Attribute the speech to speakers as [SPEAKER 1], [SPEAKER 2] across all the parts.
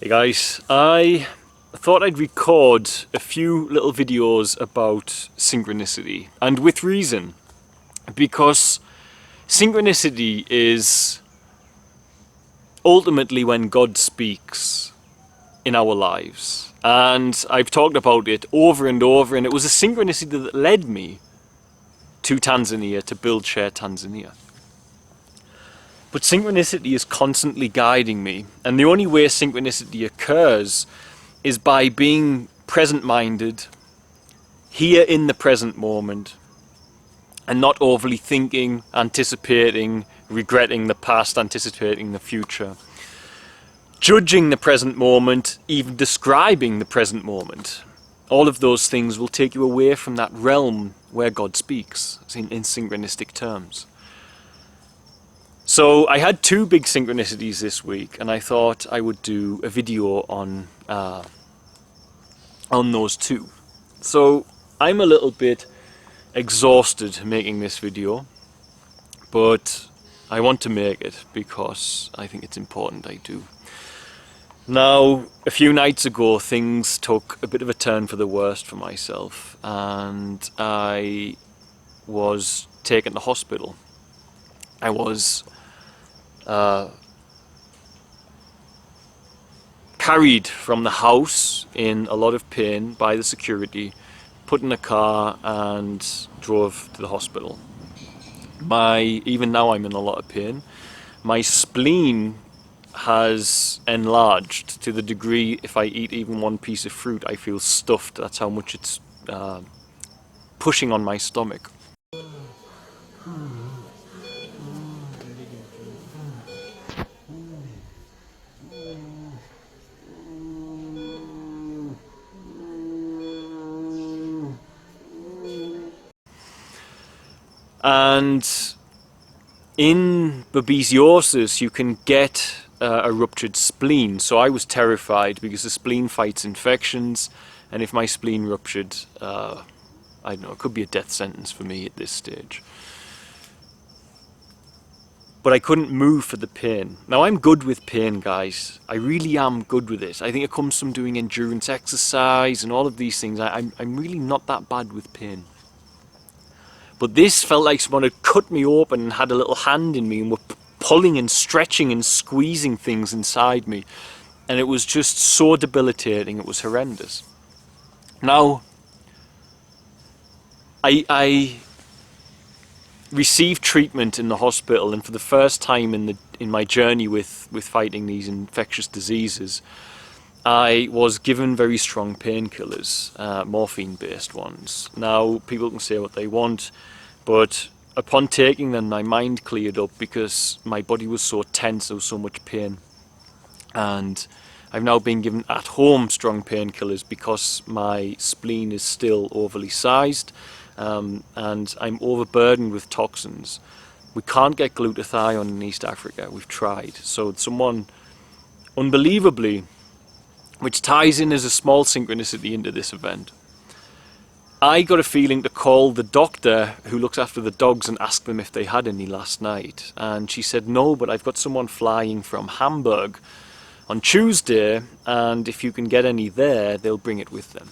[SPEAKER 1] Hey guys, I thought I'd record a few little videos about synchronicity, and with reason, because synchronicity is ultimately when God speaks in our lives. And I've talked about it over and over, and it was a synchronicity that led me to Tanzania to build Share Tanzania. But synchronicity is constantly guiding me, and the only way synchronicity occurs is by being present-minded, here in the present moment, and not overly thinking, anticipating, regretting the past, anticipating the future, judging the present moment, even describing the present moment. All of those things will take you away from that realm where God speaks in synchronistic terms. So I had two big synchronicities this week, and I thought I would do a video on those two. So I'm a little bit exhausted making this video, but I want to make it because I think it's important I do. Now, a few nights ago things took a bit of a turn for the worst for myself, and I was taken to hospital. I was carried from the house in a lot of pain by the security, put in a car and drove to the hospital. Even now I'm in a lot of pain. My spleen has enlarged to the degree if I eat even one piece of fruit I feel stuffed. That's how much it's pushing on my stomach. And in babesiosis you can get a ruptured spleen, so I was terrified because the spleen fights infections, and if my spleen ruptured, I don't know, it could be a death sentence for me at this stage. But I couldn't move for the pain. Now I'm good with pain, guys. I really am good with it. I think it comes from doing endurance exercise and all of these things. I'm really not that bad with pain. But this felt like someone had cut me open and had a little hand in me and were pulling and stretching and squeezing things inside me. And it was just so debilitating, it was horrendous. Now, I received treatment in the hospital, and for the first time in my journey with fighting these infectious diseases, I was given very strong painkillers, morphine-based ones. Now, people can say what they want, but upon taking them, my mind cleared up because my body was so tense, there was so much pain. And I've now been given at-home strong painkillers because my spleen is still overly sized, and I'm overburdened with toxins. We can't get glutathione in East Africa, we've tried. So someone, unbelievably, which ties in as a small synchronicity into this event, I got a feeling to call the doctor who looks after the dogs and ask them if they had any last night. And she said, no, but I've got someone flying from Hamburg on Tuesday, and if you can get any there, they'll bring it with them.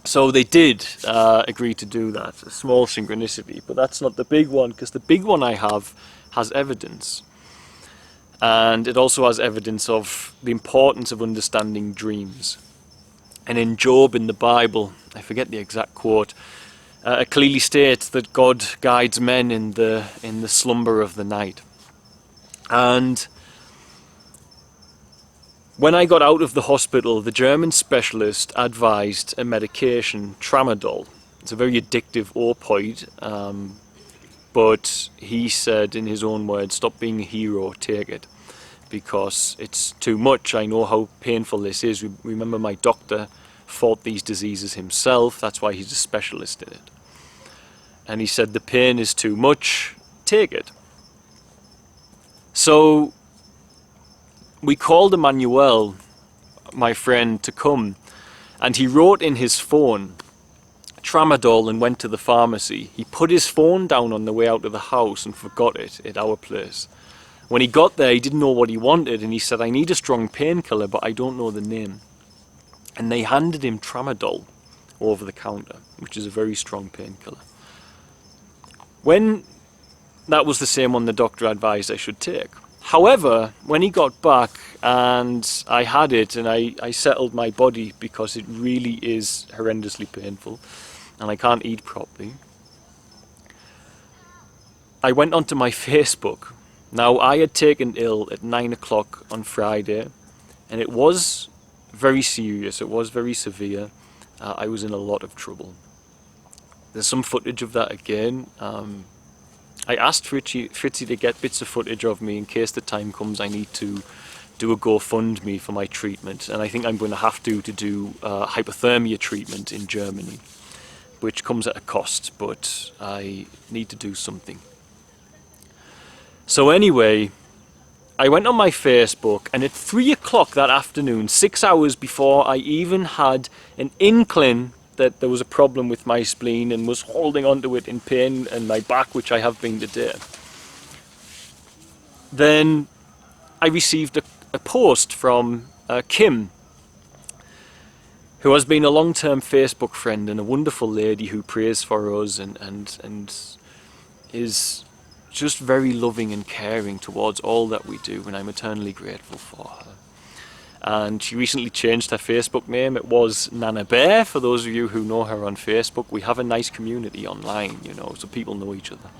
[SPEAKER 1] So they did agree to do that, a small synchronicity, but that's not the big one, because the big one I have has evidence. And it also has evidence of the importance of understanding dreams. And in Job in the Bible, I forget the exact quote, it clearly states that God guides men in the slumber of the night. And when I got out of the hospital, the German specialist advised a medication, tramadol. It's a very addictive opioid, but he said in his own words, stop being a hero, take it, because it's too much. I know how painful this is. Remember, my doctor fought these diseases himself, that's why he's a specialist in it. And he said the pain is too much, take it. So we called Emmanuel, my friend, to come, and he wrote in his phone tramadol and went to the pharmacy. He put his phone down on the way out of the house and forgot it at our place. When he got there, he didn't know what he wanted, and he said, I need a strong painkiller, but I don't know the name. And they handed him tramadol over the counter, which is a very strong painkiller. When that was the same one the doctor advised I should take. However, when he got back and I had it and I settled my body, because it really is horrendously painful and I can't eat properly, I went onto my Facebook. Now, I had taken ill at 9 o'clock on Friday, and it was very serious, it was very severe. I was in a lot of trouble. There's some footage of that again. I asked Fritzy to get bits of footage of me in case the time comes I need to do a GoFundMe for my treatment, and I think I'm going to have to do hypothermia treatment in Germany, which comes at a cost, but I need to do something. So anyway, I went on my Facebook, and at 3 o'clock that afternoon, 6 hours before I even had an inkling that there was a problem with my spleen and was holding onto it in pain and my back, which I have been today, then I received a post from Kim, who has been a long-term Facebook friend and a wonderful lady who prays for us and is just very loving and caring towards all that we do, and I'm eternally grateful for her. And she recently changed her Facebook name. It was Nana Bear, for those of you who know her on Facebook. We have a nice community online, you know, so people know each other.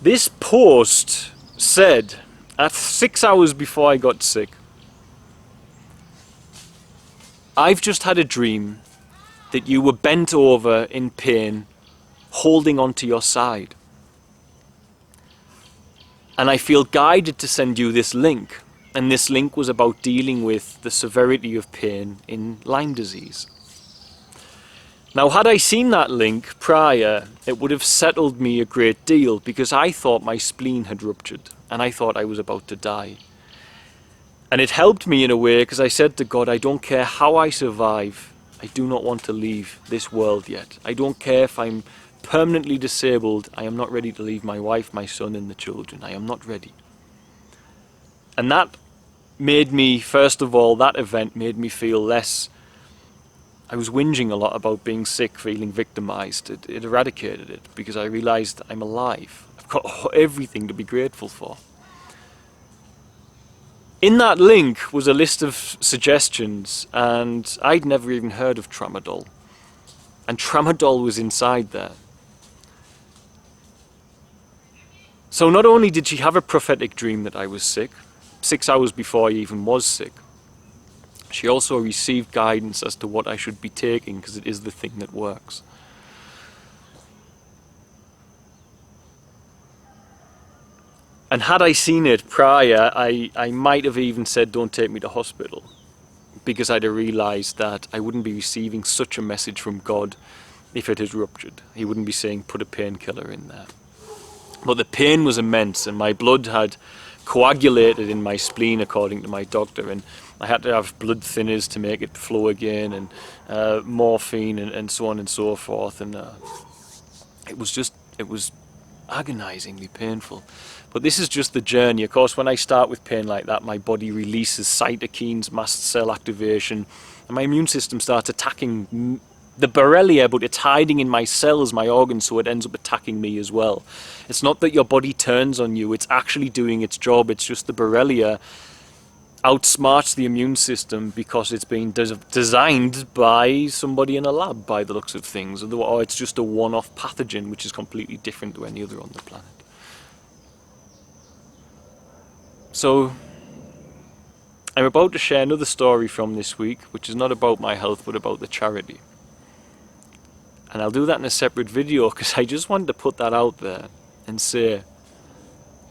[SPEAKER 1] This post said, at 6 hours before I got sick, I've just had a dream that you were bent over in pain, holding onto your side. And I feel guided to send you this link. And this link was about dealing with the severity of pain in Lyme disease. Now, had I seen that link prior, it would have settled me a great deal, because I thought my spleen had ruptured and I thought I was about to die. And it helped me in a way, because I said to God, I don't care how I survive, I do not want to leave this world yet. I don't care if I'm permanently disabled, I am not ready to leave my wife, my son and the children. I am not ready. And that made me, first of all, that event made me feel less. I was whinging a lot about being sick, feeling victimized. It eradicated it, because I realized I'm alive. I've got everything to be grateful for. In that link was a list of suggestions, and I'd never even heard of tramadol. And tramadol was inside there. So not only did she have a prophetic dream that I was sick, 6 hours before I even was sick, she also received guidance as to what I should be taking, because it is the thing that works. And had I seen it prior, I might have even said, don't take me to hospital, because I'd have realised that I wouldn't be receiving such a message from God if it had ruptured. He wouldn't be saying, put a painkiller in there. But the pain was immense, and my blood had coagulated in my spleen, according to my doctor, and I had to have blood thinners to make it flow again, and morphine and so on and so forth, and it was agonizingly painful. But this is just the journey. Of course, when I start with pain like that, my body releases cytokines, mast cell activation, and my immune system starts attacking the Borrelia, but it's hiding in my cells, my organs, so it ends up attacking me as well. It's not that your body turns on you, it's actually doing its job. It's just the Borrelia outsmarts the immune system, because it's been designed by somebody in a lab, by the looks of things, or it's just a one-off pathogen which is completely different to any other on the planet. So I'm about to share another story from this week, which is not about my health but about the charity. And I'll do that in a separate video, because I just wanted to put that out there and say,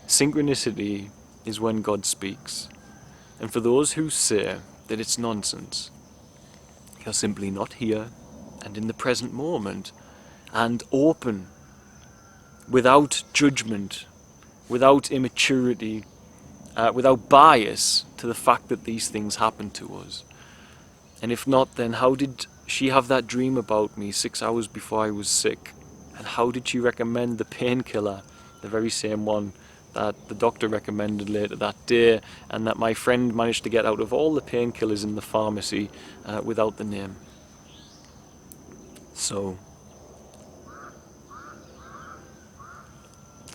[SPEAKER 1] synchronicity is when God speaks. And for those who say that it's nonsense, you're simply not here and in the present moment and open, without judgment, without immaturity, without bias to the fact that these things happen to us. And if not, then how did she have that dream about me 6 hours before I was sick? And how did she recommend the painkiller, the very same one that the doctor recommended later that day, and that my friend managed to get out of all the painkillers in the pharmacy without the name. So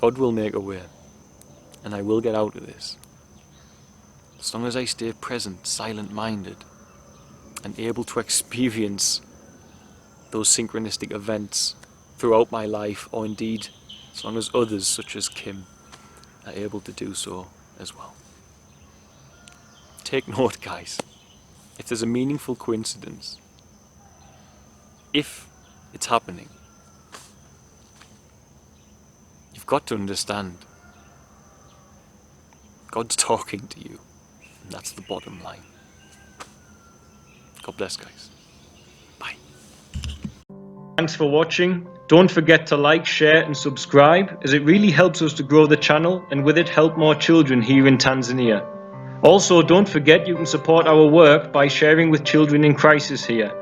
[SPEAKER 1] God will make a way, and I will get out of this, as long as I stay present, silent-minded, and able to experience those synchronistic events throughout my life, or indeed as long as others such as Kim are able to do so as well. Take note, guys, if there's a meaningful coincidence, if it's happening, you've got to understand God's talking to you, and that's the bottom line. God bless, guys. Bye. Thanks for watching. Don't forget to like, share and subscribe, as it really helps us to grow the channel and with it help more children here in Tanzania. Also, don't forget you can support our work by sharing with children in crisis here,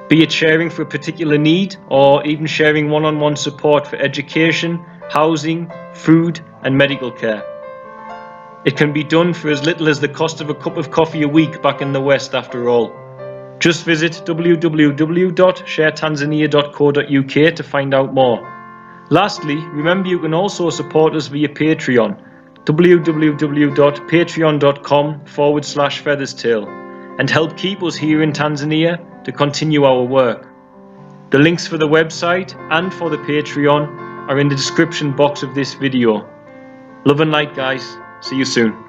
[SPEAKER 1] be it sharing for a particular need or even sharing one-on-one support for education, housing, food and medical care. It can be done for as little as the cost of a cup of coffee a week back in the West after all. Just visit www.sharetanzania.co.uk to find out more. Lastly, remember you can also support us via Patreon, www.patreon.com/featherstail, and help keep us here in Tanzania to continue our work. The links for the website and for the Patreon are in the description box of this video. Love and light, guys. See you soon.